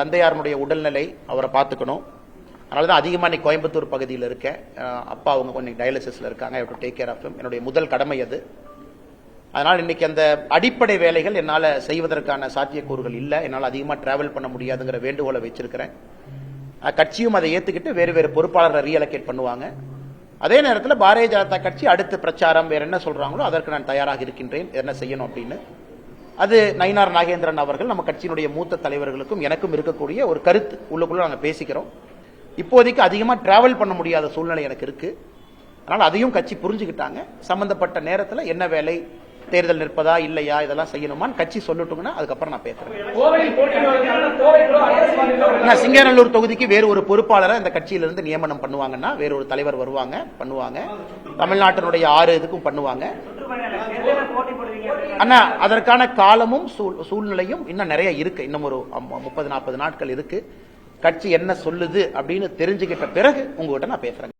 தந்தையாருடைய உடல்நிலை அவரை பார்த்துக்கணும். அதனால தான் அதிகமாக இன்னைக்கு கோயம்புத்தூர் பகுதியில் இருக்கேன். அப்பா அவங்க கொஞ்சம் டயாலிசிஸ்ல இருக்காங்க. I have to take care of him. என்னுடைய முதல் கடமை அது. அதனால் இன்னைக்கு அந்த அடிப்படை வேலைகள் என்னால் செய்வதற்கான சாத்தியக்கூறுகள் இல்லை. என்னால் அதிகமாக டிராவல் பண்ண முடியாதுங்கிற வேண்டுகோளை வச்சிருக்கிறேன். கட்சியும் அதை ஏற்றுக்கிட்டு வேறு வேறு பொறுப்பாளரை ரீஅலோகேட் பண்ணுவாங்க. அதே நேரத்தில் பாரதிய ஜனதா கட்சி அடுத்த பிரச்சாரம் வேற என்ன சொல்றாங்களோ அதற்கு நான் தயாராக இருக்கின்றேன், என்ன செய்யணும் அப்படின்னு. அது நயினார் நாகேந்திரன் அவர்கள் நம்ம கட்சியினுடைய மூத்த தலைவர்களுக்கும் எனக்கும் இருக்கக்கூடிய ஒரு கருத்து. உள்ளுக்குள்ள நாங்கள் பேசிக்கிறோம். இப்போதைக்கு அதிகமாக டிராவல் பண்ண முடியாத சூழ்நிலை எனக்கு இருக்கு. அதனால அதையும் கட்சி புரிஞ்சுக்கிட்டாங்க. சம்பந்தப்பட்ட நேரத்தில் என்ன வேலை, தேர்தல் நிற்பதா இல்லையா, இதெல்லாம் செய்யணுமான்னு கட்சி சொல்லட்டுங்கன்னா அதுக்கப்புறம் நான் பேசுறேன். சிங்கநல்லூர் தொகுதிக்கு வேறு ஒரு பொறுப்பாளரை இந்த கட்சியிலிருந்து நியமனம் பண்ணுவாங்கன்னா வேறு ஒரு தலைவர் வருவாங்க, பண்ணுவாங்க. தமிழ்நாட்டினுடைய 6 இதுக்கும் பண்ணுவாங்க. ஆனா அதற்கான காலமும் சூழ்நிலையும் இன்னும் நிறைய இருக்கு. இன்னும் ஒரு 30-40 நாட்கள் இருக்கு. கட்சி என்ன சொல்லுது அப்படின்னு தெரிஞ்சுக்கிட்ட பிறகு உங்ககிட்ட நான் பேசுறேன்.